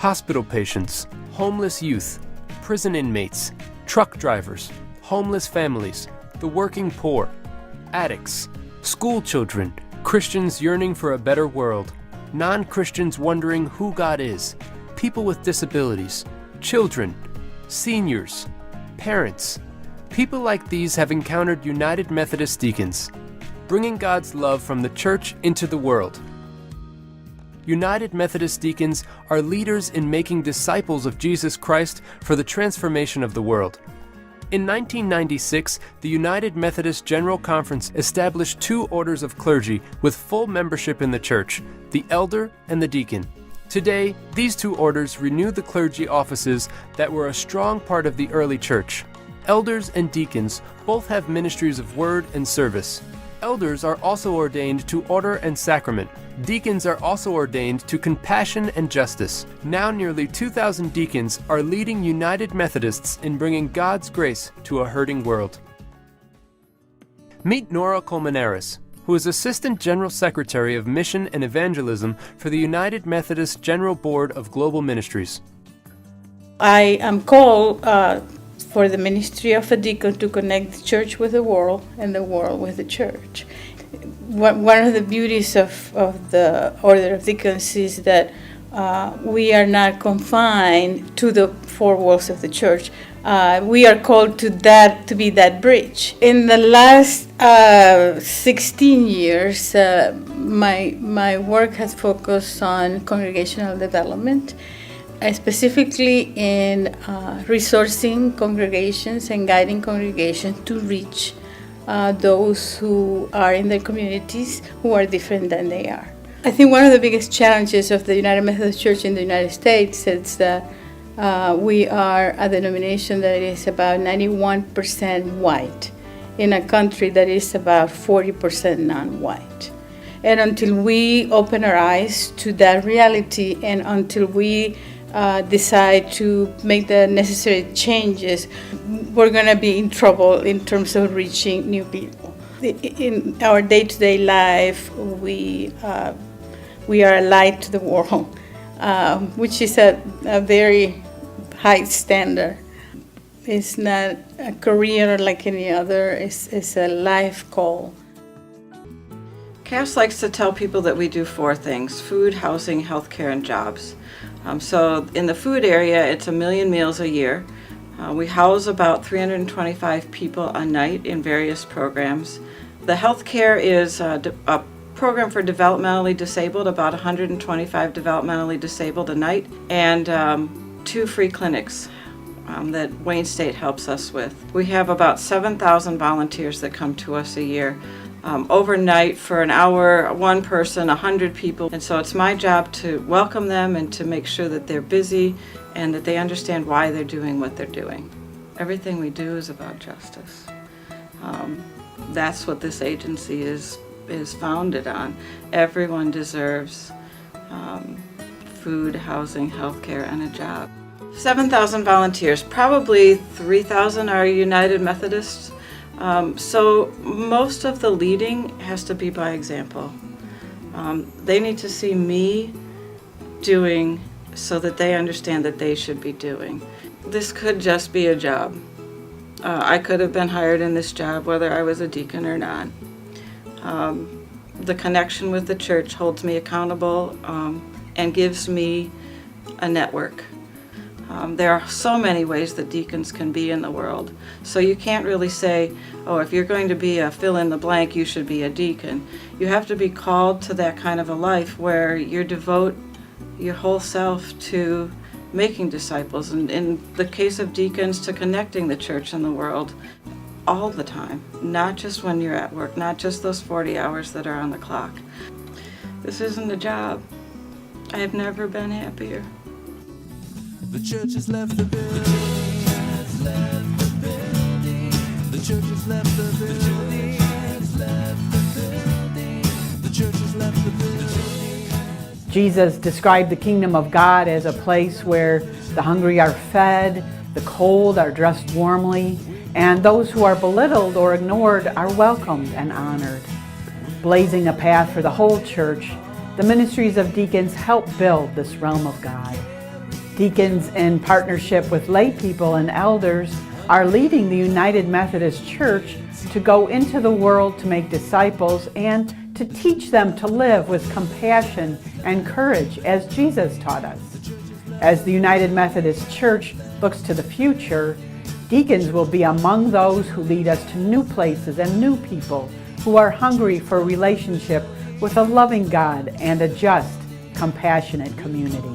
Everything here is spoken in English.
hospital patients, homeless youth, prison inmates, truck drivers, homeless families, the working poor, addicts, school children, Christians yearning for a better world, non-Christians wondering who God is, people with disabilities, children, seniors, parents. People like these have encountered United Methodist Deacons, bringing God's love from the church into the world. United Methodist Deacons are leaders in making disciples of Jesus Christ for the transformation of the world. In 1996, the United Methodist General Conference established 2 orders of clergy with full membership in the church, the elder and the deacon. Today, these 2 orders renew the clergy offices that were a strong part of the early church. Elders and deacons both have ministries of word and service. Elders are also ordained to order and sacrament. Deacons are also ordained to compassion and justice. Now nearly 2,000 deacons are leading United Methodists in bringing God's grace to a hurting world. Meet Nora Colmenares, who is Assistant General Secretary of Mission and Evangelism for the United Methodist General Board of Global Ministries. I am called for the ministry of a deacon to connect the church with the world and the world with the church. One of the beauties of the Order of Deacons is that we are not confined to the 4 walls of the church. We are called to be that bridge. In the last 16 years, my work has focused on congregational development, specifically in resourcing congregations and guiding congregations to reach those who are in their communities who are different than they are. I think one of the biggest challenges of the United Methodist Church in the United States is that we are a denomination that is about 91% white in a country that is about 40% non-white. And until we open our eyes to that reality and until we decide to make the necessary changes, we're going to be in trouble in terms of reaching new people. In our day-to-day life, we are a light to the world, which is a very high standard. It's not a career like any other, it's a life call. Cass likes to tell people that we do 4 things: food, housing, healthcare, and jobs. So in the food area, it's 1 million meals a year. We house about 325 people a night in various programs. The healthcare is a program for developmentally disabled, about 125 developmentally disabled a night, and 2 free clinics that Wayne State helps us with. We have about 7,000 volunteers that come to us a year. Overnight for an hour, 1 person, 100 people. And so it's my job to welcome them and to make sure that they're busy and that they understand why they're doing what they're doing. Everything we do is about justice. That's what this agency is founded on. Everyone deserves food, housing, healthcare, and a job. 7,000 volunteers, probably 3,000 are United Methodists. So most of the leading has to be by example. They need to see me doing so that they understand that they should be doing. This could just be a job. I could have been hired in this job whether I was a deacon or not. The connection with the church holds me accountable and gives me a network. There are so many ways that deacons can be in the world. So you can't really say, oh, if you're going to be a fill in the blank, you should be a deacon. You have to be called to that kind of a life where you devote your whole self to making disciples, and in the case of deacons, to connecting the church and the world all the time, not just when you're at work, not just those 40 hours that are on the clock. This isn't a job. I have never been happier. The church has left the building. The church has left the building. The church has left the building. Jesus described the kingdom of God as a place where the hungry are fed, the cold are dressed warmly, and those who are belittled or ignored are welcomed and honored. Blazing a path for the whole church, the ministries of deacons help build this realm of God. Deacons, in partnership with lay people and elders, are leading the United Methodist Church to go into the world to make disciples and to teach them to live with compassion and courage as Jesus taught us. As the United Methodist Church looks to the future, deacons will be among those who lead us to new places and new people who are hungry for a relationship with a loving God and a just, compassionate community.